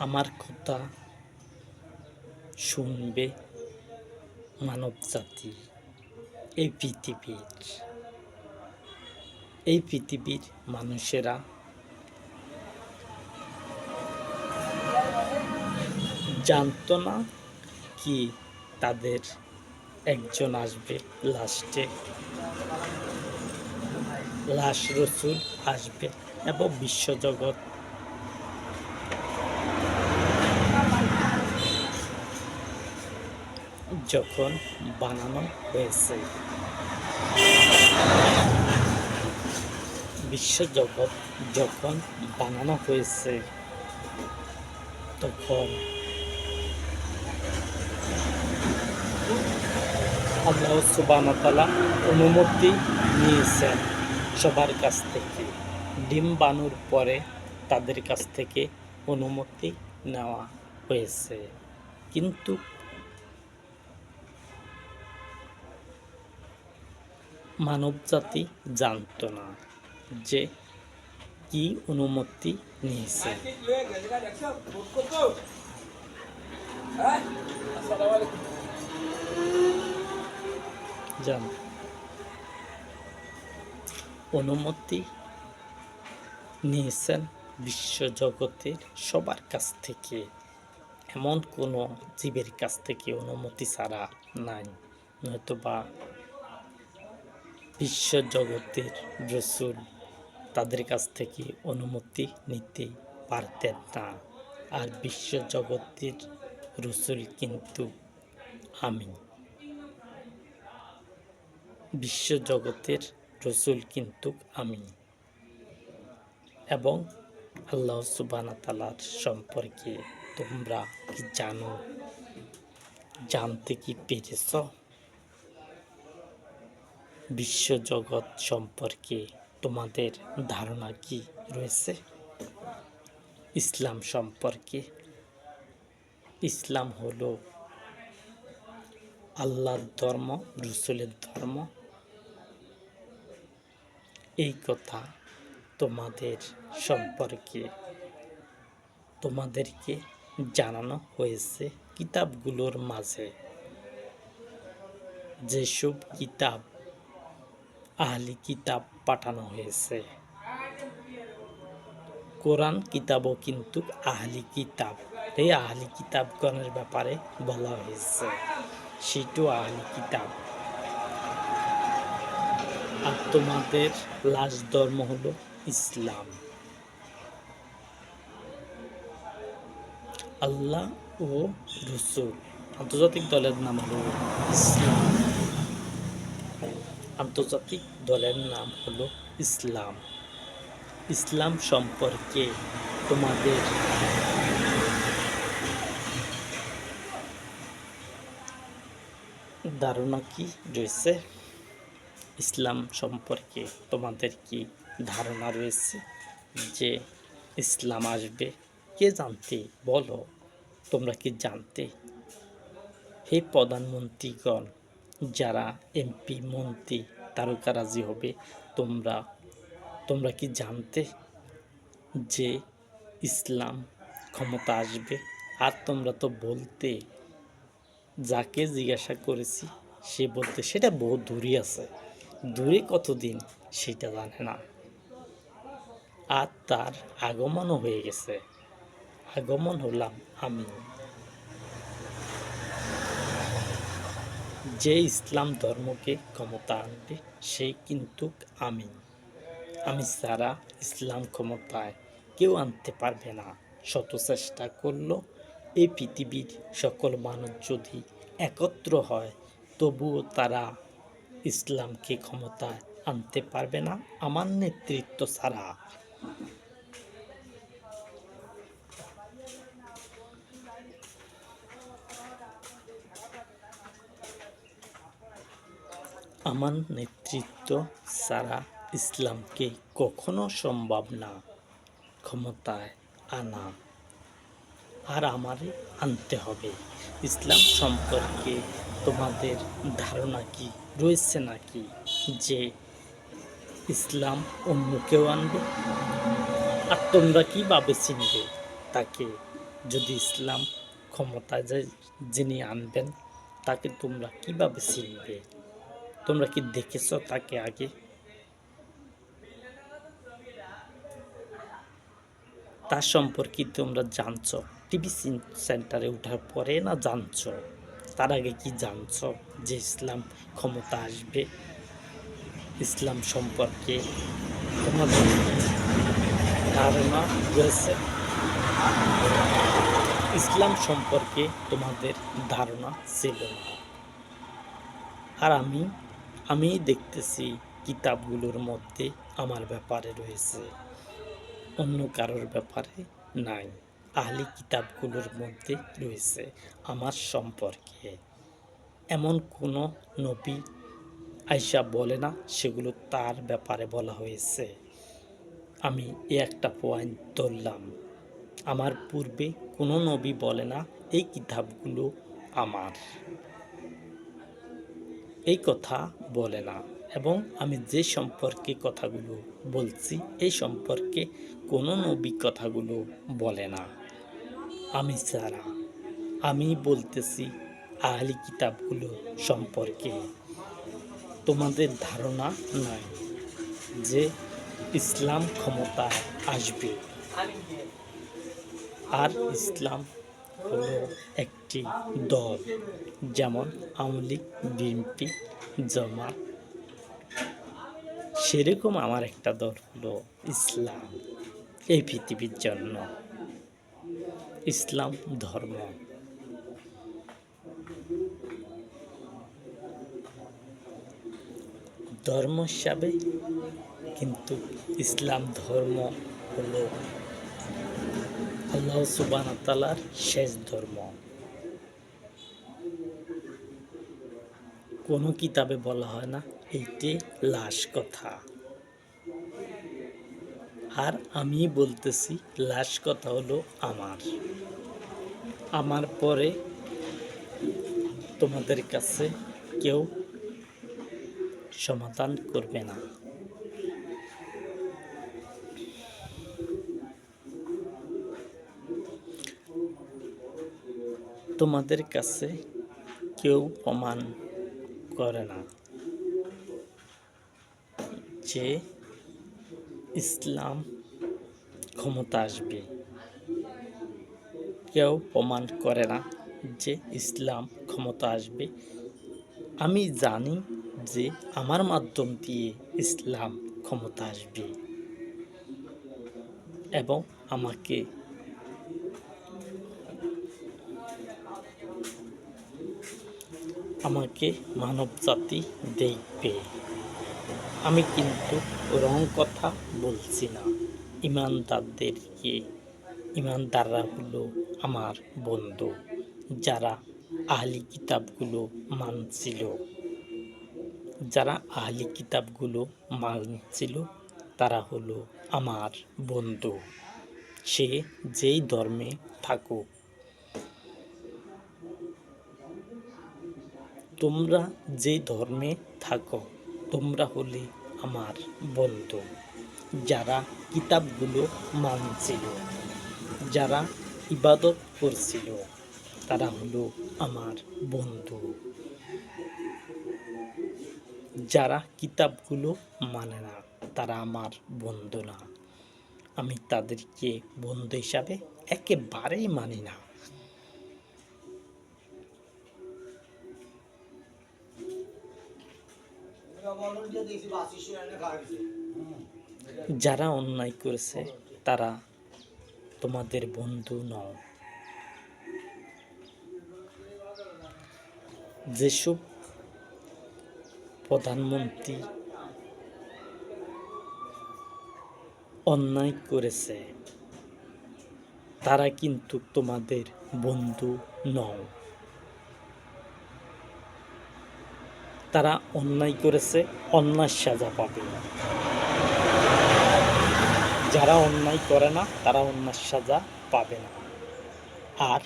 আমার কথা শুনবে মানব জাতি। এই পৃথিবীর মানুষেরা জানতো না কি তাদের একজন আসবে, লাশ রসুল আসবে এবং বিশ্বজগৎ যখন বানানো হয়েছে, বিশ্বজগৎ যখন বানানো হয়েছে, তখন আল্লাহ সুবহানাহু ওয়া তাআলা অনুমতি নিয়েছেন সবার কাছ থেকে। ডিম বানানোর পরে তাদের কাছ থেকে অনুমতি নেওয়া হয়েছে, কিন্তু মানবজাতি জানতো না যে কি অনুমতি নিয়েছে। জান অনুমতি নিয়েছেন বিশ্বজগতের সবার কাছ থেকে, এমন কোনো জীবের কাছ থেকে অনুমতি ছাড়া নাই। নয়তোবা বিশ্বজগতের রসুল তাদের কাছ থেকে অনুমতি নিতে পারতেন না। আর বিশ্বজগতের রসুল কিন্তু আমি, বিশ্বজগতের রসুল কিন্তু আমি। এবং আল্লাহ সুবহানাহু ওয়া তাআলার সম্পর্কে তোমরা কি জানো? জানতে কি পেরেছ? বিশ্বজগৎ সম্পর্কে তোমাদের ধারণা কি রয়েছে? ইসলাম সম্পর্কে, ইসলাম হলো আল্লাহর ধর্ম, রসুলের ধর্ম। এই কথা তোমাদের সম্পর্কে তোমাদেরকে জানানো হয়েছে কিতাবগুলোর মাঝে। যেসব কিতাব আহলি কিতাব পাঠানো হয়েছে, কোরআন কিতাবও কিন্তু আহলি কিতাব। এই আহলি কিতাবগণের ব্যাপারে বলা হয়েছে, সেটাও আহলি কিতাব। আর তোমাদের লাশ ধর্ম হলো ইসলাম। আল্লাহ ও রসুল, আন্তর্জাতিক দলের নাম হলো ইসলাম। আন্তর্জাতিক দলের নাম হলো ইসলাম। ইসলাম সম্পর্কে তোমাদের ধারণা কি রয়েছে? ইসলাম সম্পর্কে তোমাদের কি ধারণা রয়েছে যে ইসলাম আসবে? কে জানতে? বলো, তোমরা কি জানতে? হে প্রধানমন্ত্রীগণ, যারা এমপি মন্ত্রী তারকারাজি হবে, তোমরা কি জানতে যে ইসলাম ক্ষমতা আসবে? আর তোমরা তো বলতে, যাকে জিজ্ঞাসা করেছি সে বলতে সেটা বহু দূরে আছে, দূরে কতদিন সেটা জানে না। আর তার আগমনও হয়ে গেছে, আগমন হলাম আমি। যে ইসলাম ধর্মকে ক্ষমতা আনবে সেই কিন্তু আমি। আমি ছাড়া ইসলাম ক্ষমতায় কেউ আনতে পারবে না। শত চেষ্টা করলো এই পৃথিবীর সকল মানুষ যদি একত্র হয়, তবুও তারা ইসলামকে ক্ষমতায় আনতে পারবে না আমার নেতৃত্ব ছাড়া। আমার নেতৃত্ব ছাড়া ইসলামকে কখনো সম্ভব না ক্ষমতায় আনা। আর আমারে আনতে হবে। ইসলাম সম্পর্কে তোমাদের ধারণা কি রয়েছে নাকি যে ইসলাম অন্য কেউ আনবে? আর তোমরা কিভাবে চিনবে তাকে? যদি ইসলাম ক্ষমতায় যিনি আনবেন তাকে তোমরা কিভাবে চিনবে? তোমরা কি দেখেছ তাকে আগে? তার সম্পর্কে তোমরা জানছো টিভি সেন্টারে ওঠার পরে, না জানছো তার আগে কি জানছো যে ইসলাম ক্ষমতা আসবে? ইসলাম সম্পর্কে তোমাদের ধারণা রয়েছে? ইসলাম সম্পর্কে তোমাদের ধারণা ছিল না। আর আমি দেখতেছি কিতাবগুলোর মধ্যে আমার ব্যাপারে রয়েছে, অন্য কারোর ব্যাপারে নাই। আহলি কিতাবগুলোর মধ্যে রয়েছে আমার সম্পর্কে। এমন কোনো নবী আইসা বলে না সেগুলো তার ব্যাপারে বলা হয়েছে। আমি একটা পয়েন্ট ধরলাম, আমার পূর্বে কোনো নবী বলে না এই কিতাবগুলো আমার, এই কথা বলে না। এবং আমি যে সম্পর্কে কথাগুলো বলছি এই সম্পর্কে কোনো নবী কথাগুলো বলে না আমি ছাড়া। আমি বলতেছি আহলি কিতাবগুলো সম্পর্কে। তোমাদের ধারণা নাই যে ইসলাম ক্ষমতায় আসবে। আর ইসলাম হলো একটি দল, যেমন আওয়ামী লীগ, বিএনপি, জামাত। সেরকম আমার একটা দল হলো ইসলাম। এই পৃথিবীর জন্য ইসলাম ধর্ম। ধর্ম হিসাবে কিন্তু ইসলাম ধর্ম হলো আল্লাহ সুবহানাহু ওয়া তাআলার শেষ ধর্ম। কোনো কিতাবে বলা হয় না এইটি লাশ কথা। আর আমি বলতেছি লাশ কথা হলো আমার পরে তোমাদের কাছে কেউ সমাধান করবে না। তোমাদের কাছে কেউ প্রমাণ করে না যে ইসলাম ক্ষমতা আসবে। কেউ প্রমাণ করে না যে ইসলাম ক্ষমতা আসবে। আমি জানি যে আমার মাধ্যম দিয়ে ইসলাম ক্ষমতা আসবে এবং আমাকে মানবজাতি দেখবে। আমি কিন্তু রং কথা বলছি না। ইমানদাররা হলো আমার বন্ধু, যারা আহলি কিতাবগুলো মানছিল তারা হলো আমার বন্ধু, সে যেই ধর্মে থাকুক। তোমরা যে ধর্মে থাকো তোমরা হলে আমার বন্ধু। যারা কিতাবগুলো মানছিল, যারা ইবাদত করছিল তারা হলো আমার বন্ধু। যারা কিতাবগুলো মানে না তারা আমার বন্ধু না। আমি তাদেরকে বন্ধু হিসাবে একেবারেই মানি না। যারা অন্যায় করেছে তারা তোমাদের বন্ধু নয়। যেসব প্রধানমন্ত্রী অন্যায় করেছে তারা কিন্তু তোমাদের বন্ধু নয়। তারা অন্যায় করেছে, অন্যায় সাজা পাবে। যারা অন্যায় করে না তারা অন্যায় সাজা পাবে না। আর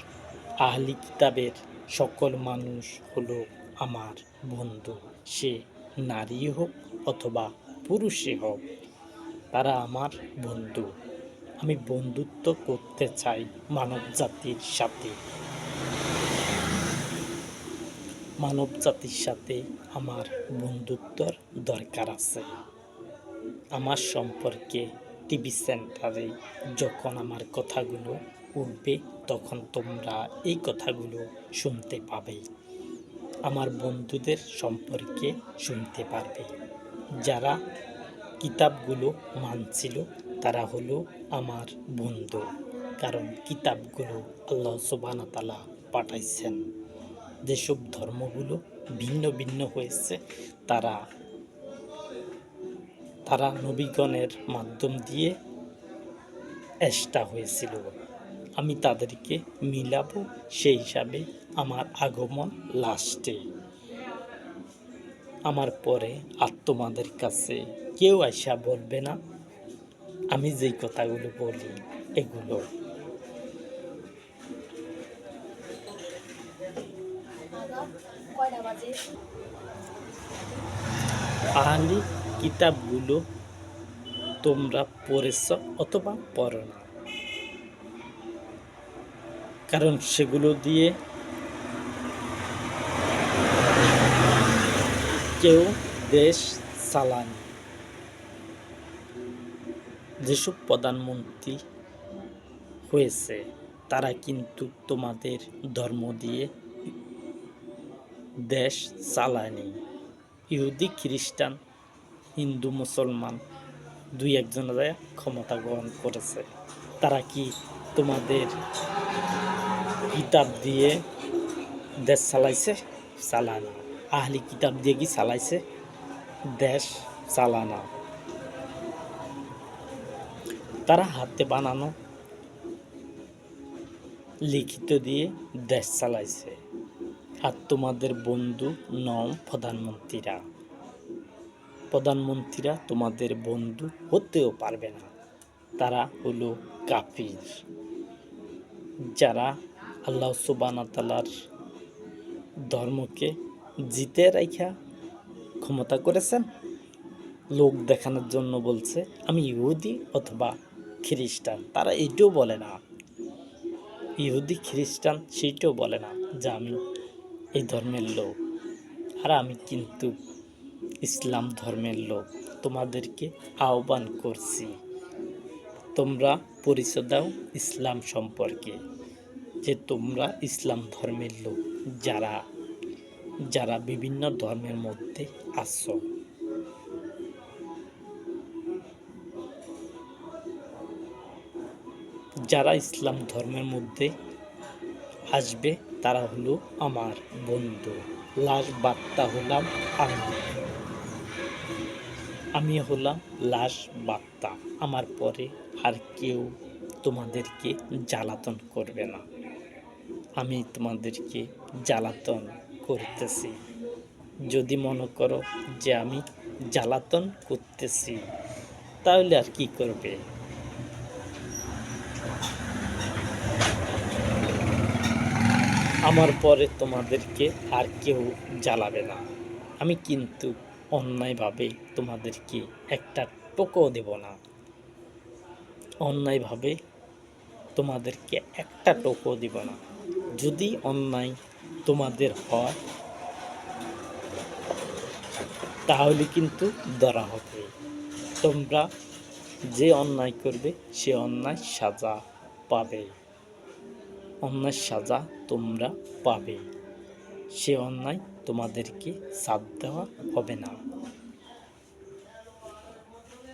আহলি কিতাবের সকল মানুষ হলো আমার বন্ধু, সে নারী হোক অথবা পুরুষে হোক, তারা আমার বন্ধু। আমি বন্ধুত্ব করতে চাই মানব জাতির সাথে। মানব জাতির সাথে আমার বন্ধুত্বর দরকার আছে। আমার সম্পর্কে টিভি সেন্টারে যখন আমার কথাগুলো উঠবে, তখন তোমরা এই কথাগুলো শুনতে পাবে। আমার বন্ধুদের সম্পর্কে শুনতে পারবে। যারা কিতাবগুলো মানছিল তারা হলো আমার বন্ধু, কারণ কিতাবগুলো আল্লাহ সুবহানাহু ওয়া তাআলা পাঠাইছেন। যেসব ধর্মগুলো ভিন্ন ভিন্ন হয়েছে, তারা তারা নবীগণের মাধ্যম দিয়ে এস্টা হয়েছিল। আমি তাদেরকে মিলাবো, সেই হিসাবে আমার আগমন লাস্টে। আমার পরে আর তোমাদের কাছে কেউ আইসা বলবে না আমি যেই কথাগুলো বলি এগুলো। আহলি কিতাবগুলো তোমরা পড়েছ অথবা পড়ো না, কারণ সেগুলো দিয়ে কেউ দেশ চালানি। যেসব প্রধানমন্ত্রী হয়েছে তারা কিন্তু তোমাদের ধর্ম দিয়ে দেশ চালায়নি। ইহুদি, খ্রিস্টান, হিন্দু, মুসলমান দুই একজনেরা ক্ষমতা গ্রহণ করেছে। তারা কি তোমাদের কিতাব দিয়ে দেশ চালাইছে? চালানা। আহলি কিতাব দিয়ে কি চালাইছে? দেশ চালানা। তারা হাতে বানানো লিখিত দিয়ে দেশ চালাইছে। আর তোমাদের বন্ধু নও প্রধানমন্ত্রীরা। প্রধানমন্ত্রীরা তোমাদের বন্ধু হতেও পারবে না। তারা হলো কাফির, যারা আল্লাহ সুবহানাহু ওয়া তাআলার ধর্মকে জিতে রাইখা ক্ষমতা করেছেন। লোক দেখানোর জন্য বলছে আমি ইহুদি অথবা খ্রিস্টান। তারা এটাও বলে না, ইহুদি খ্রিস্টান সেইটাও বলে না যে আমি এই ধর্মের লোক। আর আমি কিন্তু ইসলাম ধর্মের লোক। তোমাদেরকে আহ্বান করছি, তোমরা পরিচয় দাও ইসলাম সম্পর্কে, যে তোমরা ইসলাম ধর্মের লোক, যারা যারা বিভিন্ন ধর্মের মধ্যে আছো। যারা ইসলাম ধর্মের মধ্যে আসবে তারা হলো আমার বন্ধু। লাস্ট বার্তা হলাম আমি হলাম লাস্ট বার্তা। আমার পরে আর কেউ তোমাদেরকে জ্বালাতন করবে না। আমি তোমাদেরকে জ্বালাতন করতেছি। যদি মনে করো যে আমি জ্বালাতন করতেছি, তাহলে আর কি করবে? আমার পরে তোমাদেরকে আর কেউ জ্বালাবে না। আমি কিন্তু অন্যায়ভাবে তোমাদেরকে একটা টোকাও দেব না। অন্যায়ভাবে তোমাদেরকে একটা টোকাও দিব না। যদি অন্যায় তোমাদের হয় তাহলে কিন্তু ধরা হবে। তোমরা যে অন্যায় করবে সে অন্যায় সাজা পাবে। অন্যায় সাজা তোমরা পাবে। সে অন্যায় তোমাদেরকে ছাড় দেওয়া হবে না।